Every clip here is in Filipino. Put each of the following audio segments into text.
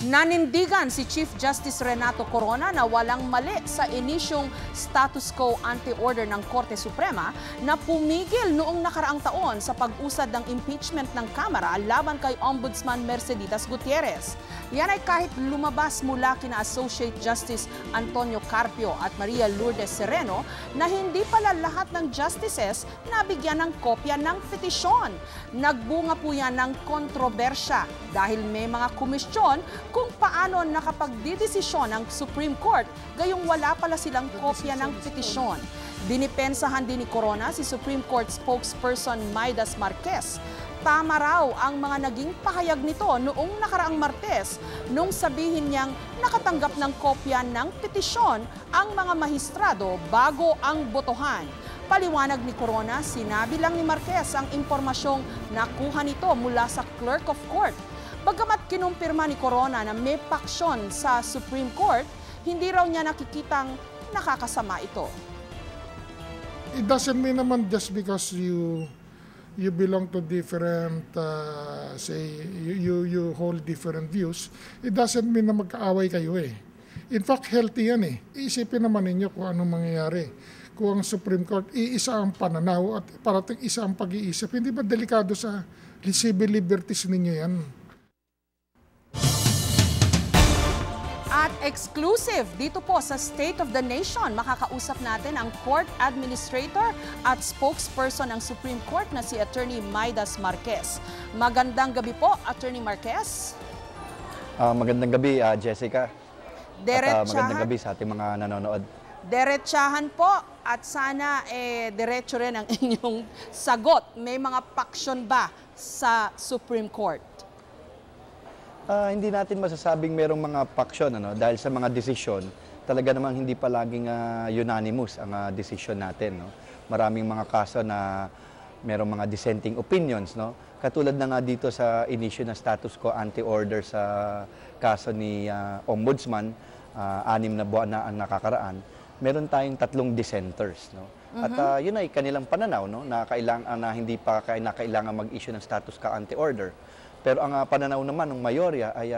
Nanindigan si Chief Justice Renato Corona na walang mali sa inisyong status quo anti-order ng Korte Suprema na pumigil noong nakaraang taon sa pag-usad ng impeachment ng Kamara laban kay Ombudsman Merceditas Gutierrez. Yan ay kahit lumabas mula kina Associate Justice Antonio Carpio at Maria Lourdes Sereno na hindi pala lahat ng justices nabigyan ng kopya ng petisyon. Nagbunga po yan ng kontrobersya dahil may mga komisyon kung paano nakapagdidesisyon ang Supreme Court gayong wala pala silang kopya ng petisyon. Dinipensahan din ni Corona si Supreme Court spokesperson Maidas Marquez. Tama raw ang mga naging pahayag nito noong nakaraang Martes nung sabihin niyang nakatanggap ng kopya ng petisyon ang mga mahistrado bago ang botohan. Paliwanag ni Corona, sinabi lang ni Marquez ang impormasyong nakuha nito mula sa Clerk of Court. Bagamat kinumpirma ni Corona na may paksyon sa Supreme Court, hindi raw niya nakikitang nakakasama ito. It doesn't mean naman just because you belong to different, you hold different views, it doesn't mean na magkaaway kayo eh. In fact, healthy yan eh. Iisipin naman ninyo kung anong mangyayari. Kung ang Supreme Court, iisa ang pananaw at parating isa ang pag-iisip, hindi ba delikado sa civil liberties ninyo yan? At exclusive dito po sa State of the Nation, makakausap natin ang Court Administrator at spokesperson ng Supreme Court na si Attorney Maidas Marquez. Magandang gabi po, Attorney Marquez. Magandang gabi, Jessica. At magandang gabi sa ating mga nanonood. Diretsahan po at sana diretso rin ang inyong sagot. May mga paksyon ba sa Supreme Court? Hindi natin masasabing merong mga paksyon dahil sa mga desisyon, talaga namang hindi palaging unanimous ang desisyon natin. No? Maraming mga kaso na merong mga dissenting opinions. No? Katulad na nga dito sa inisyu na status quo anti-order sa kaso ni Ombudsman, 6 na buwan na ang nakakaraan, meron tayong 3 dissenters. No? At yun ay kanilang pananaw na hindi pa kailangan mag-issue ng status quo anti-order. Pero ang pananaw naman ng mayorya ay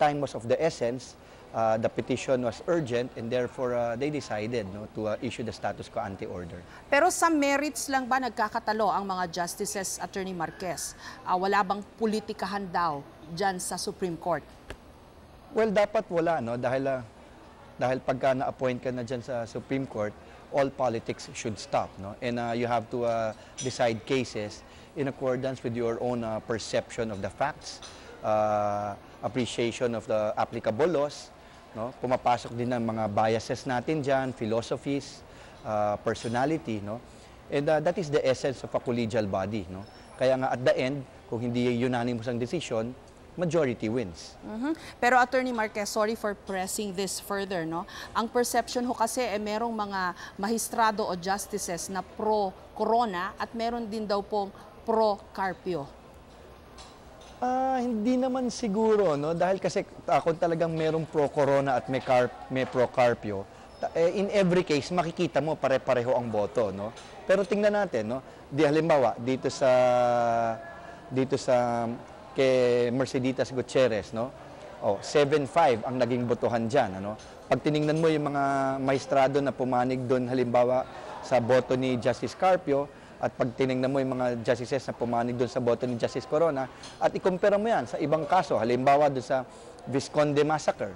time was of the essence, the petition was urgent, and therefore they decided to issue the status quo anti-order. Pero sa merits lang ba nagkakatalo ang mga justices, Attorney Marquez? Wala bang politikahan daw dyan sa Supreme Court? Well, dapat wala, dahil pagka na-appoint ka na dyan sa Supreme Court, all politics should stop. And you have to decide cases in accordance with your own perception of the facts, appreciation of the applicable laws. Pumapasok din ng mga biases natin dyan, philosophies, personality. And that is the essence of a collegial body. Kaya nga at the end, kung hindi unanimous ang decision, majority wins. Pero Attorney Marquez, sorry for pressing this further. Ang perception ho kasi merong mga mahistrado o justices na pro-Corona at meron din daw pong pro-Carpio. Hindi naman siguro, dahil kasi kung talagang merong pro-Corona at may pro-Carpio, in every case, makikita mo pare-pareho ang boto. Pero tingnan natin, halimbawa, dito sa kay Merceditas Gutierrez, 7-5 ang naging botohan dyan. Pag tiningnan mo yung mga maestrado na pumanig doon, halimbawa sa boto ni Justice Carpio, at pag tiningnan mo yung mga justices na pumanig doon sa boto ni Justice Corona, at ikumpara mo yan sa ibang kaso, halimbawa doon sa Visconde Massacre,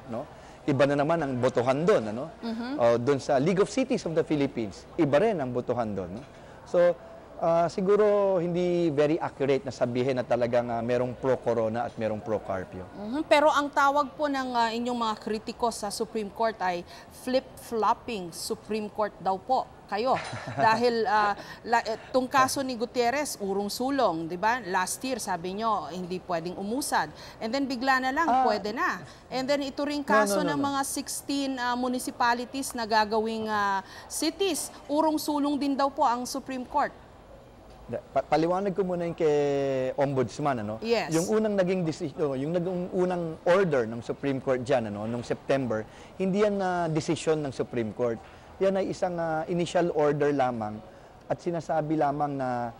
iba na naman ang botohan doon. Doon sa League of Cities of the Philippines, iba rin ang botohan doon. So, siguro hindi very accurate na sabihin na talagang merong pro-Corona at merong pro-Carpio. Pero ang tawag po ng inyong mga kritiko sa Supreme Court ay flip-flopping Supreme Court daw po kayo. Dahil itong kaso ni Gutierrez, urong-sulong, di ba? Last year, sabi nyo, hindi pwedeng umusad. And then bigla na lang, pwede na. And then ito rin kaso ng mga 16 municipalities na gagawing cities, urong-sulong din daw po ang Supreme Court. Paliwanag ko muna yung kay Ombudsman. Yes. Yung unang naging decision, yung unang order ng Supreme Court dyan, noong September, hindi yan na decision ng Supreme Court. Yan ay isang initial order lamang at sinasabi lamang na,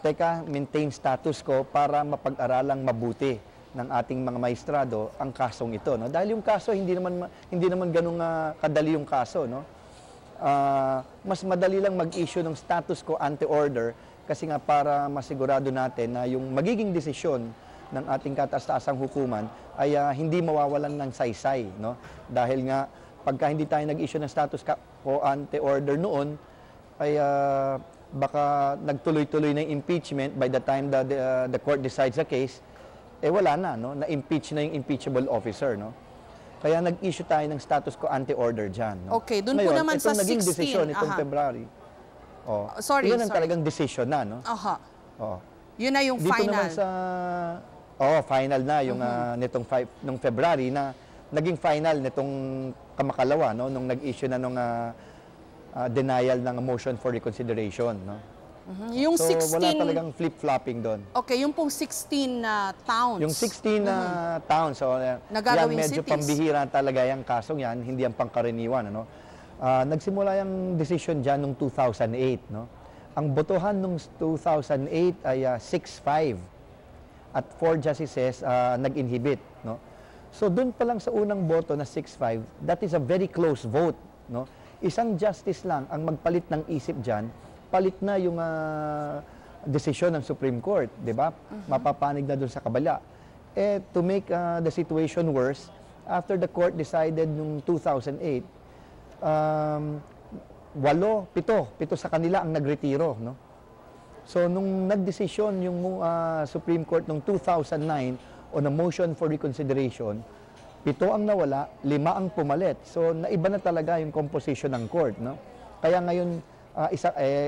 teka, maintain status quo para mapag-aralang mabuti ng ating mga maestrado ang kasong ito, no? Dahil yung kaso hindi naman ganung kadali yung kaso, no? Mas madali lang mag-issue ng status quo ante order kasi nga para masigurado natin na yung magiging desisyon ng ating kataas-taasang hukuman ay hindi mawawalan ng saysay, no? Dahil nga pagka hindi tayo nag-issue ng status quo ante order noon ay baka nagtuloy-tuloy na impeachment by the time the court decides the case, wala na, no? Na-impeach na yung impeachable officer, no? Kaya nag-issue tayo ng status quo ante order dyan, no? Okay, dun po naman sa 16. Naging desisyon itong February. Yun ang talagang desisyon na, no? Aha. Yun na yung dito final. Naman sa final na yung nung February na naging final nitong kamakalawa, no? Nung nag-issue na nung denial ng motion for reconsideration, no? Yung So 16, wala talagang flip-flopping doon. okay, yung pong 16 towns. Yung 16 towns, so yan Nagagawing medyo cities. pambihira talaga yung kasong yan, hindi yan pangkaraniwan, ano? Nagsimula yung decision dyan noong 2008, no? Ang botohan noong 2008 ay 6-5 at 4 justices nag-inhibit, no? So doon pa lang sa unang boto na 6-5, that is a very close vote, no? Isang justice lang ang magpalit ng isip dyan, palit na yung desisyon ng Supreme Court, di ba? Mapapanig na doon sa kabala. To make the situation worse, after the court decided noong 2008, pito sa kanila ang nagretiro, no? So nung nagdesisyon yung Supreme Court noong 2009 on a motion for reconsideration, 7 ang nawala, 5 ang pumalit. So naiba na talaga yung composition ng court, no? Kaya ngayon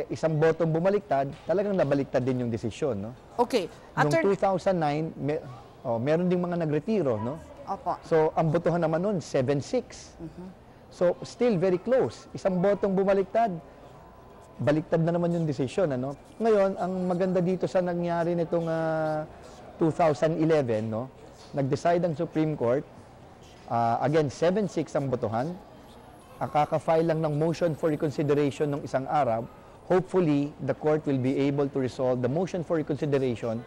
isang botong bumaliktad, talagang nabaliktad din yung desisyon, no? Okay. Noong 2009, meron ding mga nagretiro, no? Opo. So ang botohan naman noon 7-6. So still very close. Isang botong bumaliktad, baliktad na naman yung desisyon, ano? Ngayon, ang maganda dito sa nangyari nitong 2011, no? Nag-decide ang Supreme Court, again 7-6 ang botohan. Kaka-file lang ng motion for reconsideration ng isang araw. Hopefully, the court will be able to resolve the motion for reconsideration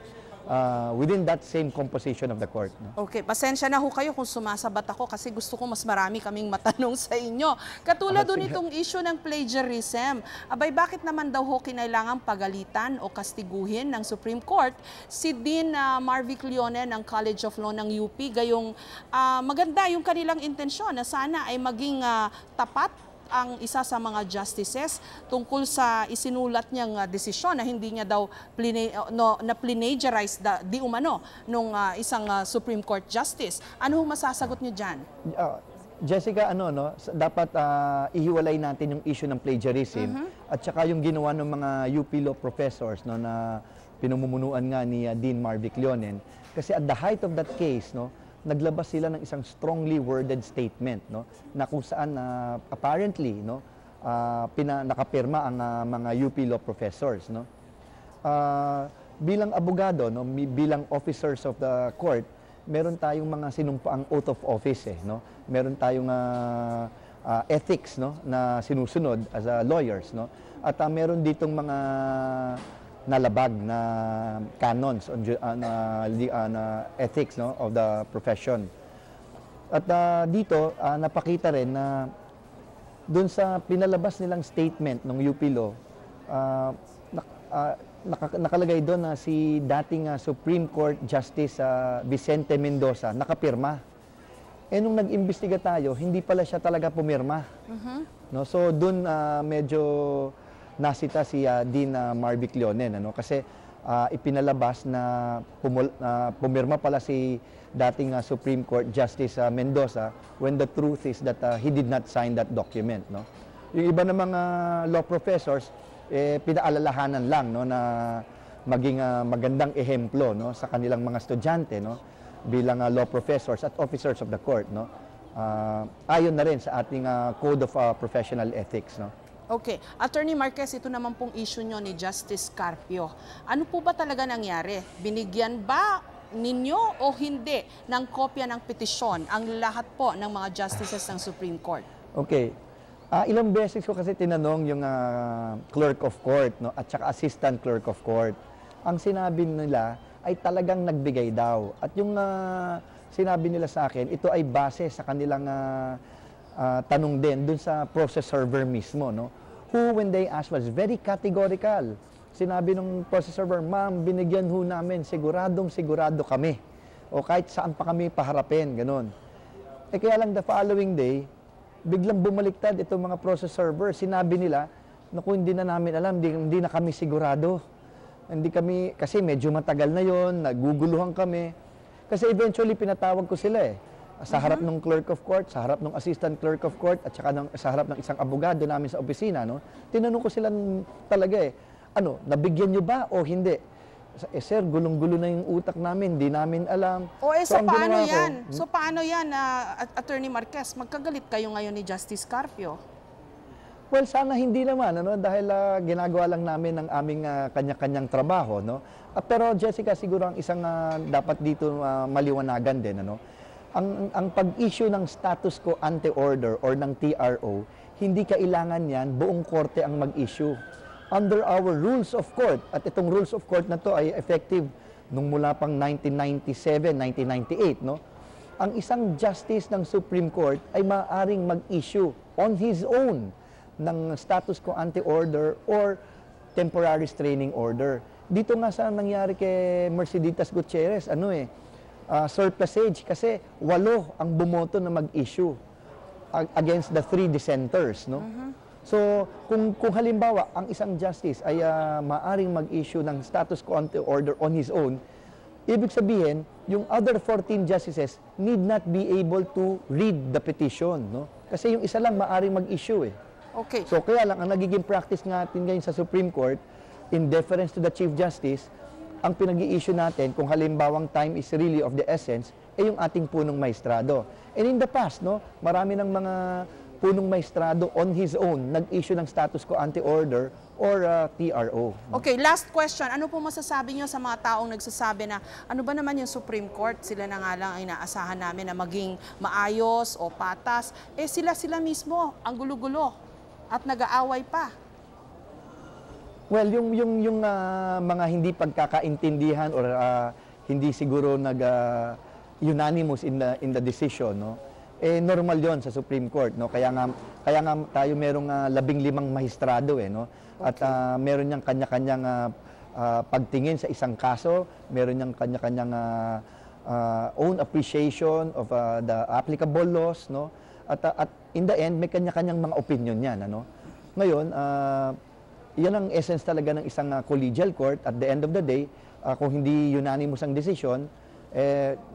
within that same composition of the court, no? Okay, pasensya na ho kayo kung sumasabat ako kasi gusto ko mas marami kaming matanong sa inyo. Katulad doon itong issue ng plagiarism. Abay, bakit naman daw ho kinailangang pagalitan o kastiguhin ng Supreme Court si Dean Marvic Leone ng College of Law ng UP? Gayong maganda yung kanilang intensyon na sana ay maging tapat ang isa sa mga justices tungkol sa isinulat niyang desisyon na hindi niya daw plagiarize di umano nung isang Supreme Court Justice. Ano hong masasagot niyo dyan? Jessica, dapat ihiwalay natin yung issue ng plagiarism at saka yung ginawa ng mga UP law professors, no, na pinumumunuan nga ni Dean Marvic Leone. Kasi at the height of that case, no, naglabas sila ng isang strongly worded statement, no, na kung saan apparently, no, nakapirma ang mga UP law professors, no. Bilang abogado, no, bilang officers of the court, meron tayong mga sinumpaang oath of office, no. Meron tayong ethics, no, na sinusunod as lawyers, no. At meron ditong mga nalabag na canons on ethics, no, of the profession. At dito napakita rin na doon sa pinalabas nilang statement ng UP Law, nakalagay doon na si dating Supreme Court Justice Vicente Mendoza nakapirma. Nung nag-imbestiga tayo, hindi pala siya talaga pumirma. No? So doon medyo nasita si Dean Marvic Leone, ano? Kasi ipinalabas na pumirma pala si dating Supreme Court Justice Mendoza when the truth is that he did not sign that document, no? Yung iba ng mga law professors, pinaalalahanan lang, no, na maging magandang ehemplo, no, sa kanilang mga estudyante, no, bilang law professors at officers of the court, no. Ayon na rin sa ating Code of Professional Ethics, no. Okay. Attorney Marquez, ito naman pong issue nyo ni Justice Carpio. Ano po ba talaga nangyari? Binigyan ba ninyo o hindi ng kopya ng petisyon ang lahat po ng mga justices ng Supreme Court? Okay. Ilang beses ko kasi tinanong yung clerk of court, no, at saka assistant clerk of court. Ang sinabi nila, ay talagang nagbigay daw. At yung sinabi nila sa akin, ito ay base sa kanilang tanong din dun sa process server mismo, no? Who, when they asked, was very categorical. Sinabi ng process server, ma'am, binigyan ho namin, siguradong sigurado kami. O kahit saan pa kami paharapin, ganun. Kaya lang the following day, biglang bumaliktad itong mga process server. Sinabi nila, naku, hindi na namin alam, hindi na kami sigurado. Hindi kami, kasi medyo matagal na yon, naguguluhan kami. Kasi eventually, pinatawag ko sila sa harap ng clerk of court, sa harap ng assistant clerk of court, at saka sa harap ng isang abogado namin sa opisina, no? Tinanong ko sila talaga nabigyan nyo ba o hindi? Sir, gulong-gulo na yung utak namin, hindi namin alam. So paano yan? So paano yan, Attorney Marquez? Magkagalit kayo ngayon ni Justice Carpio? Well, sana hindi naman, dahil ginagawa lang namin ang aming kanya-kanyang trabaho, no? Pero Jessica, siguro ang isang dapat dito maliwanagan din, ang pag-issue ng status quo ante order or ng TRO, hindi kailangan yan buong korte ang mag-issue. Under our rules of court, at itong rules of court na to ay effective nung mula pang 1997, 1998, no? Ang isang justice ng Supreme Court ay maaaring mag-issue on his own ng status quo ante order or temporary restraining order. Dito nga sa nangyari kay Merceditas Gutierrez, surplusage kasi 8 ang bumoto na mag-issue against the 3 dissenters, no? So, kung halimbawa ang isang justice ay maaring mag-issue ng status quo ante order on his own, ibig sabihin, yung other 14 justices need not be able to read the petition, no? Kasi yung isa lang maaring mag-issue Okay. So, kaya lang ang nagiging practice natin ngayon sa Supreme Court, in deference to the Chief Justice, ang pinag-i-issue natin, kung halimbawang time is really of the essence, yung ating punong maestrado. And in the past, no, marami ng mga punong maestrado on his own nag-issue ng status quo ante order or TRO. Okay, last question. Ano po masasabi niyo sa mga taong nagsasabi na ano ba naman yung Supreme Court? Sila na nga lang ay inaasahan namin na maging maayos o patas. Sila mismo ang gulo-gulo at nag-aaway pa. Well, yung mga hindi pagkakaintindihan or hindi siguro unanimous in the decision, no? Normal 'yon sa Supreme Court, no? Kaya nga tayo merong 15 mahistrado no? At meron niyang kanya-kanyang pagtingin sa isang kaso, meron niyang kanya-kanyang own appreciation of the applicable laws, no? At in the end may kanya-kanyang mga opinion yan, Ngayon, yan ang essence talaga ng isang collegial court. At the end of the day, kung hindi unanimous ang decision,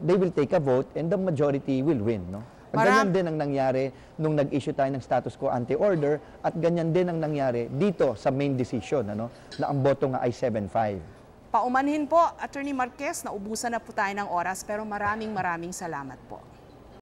they will take a vote and the majority will win, no? Ganyan din ang nangyari nung nag-issue tayo ng status quo ante order at ganyan din ang nangyari dito sa main decision, na ang boto nga ay 7-5. Paumanhin po, Attorney Marquez, naubusan na po tayo ng oras pero maraming salamat po.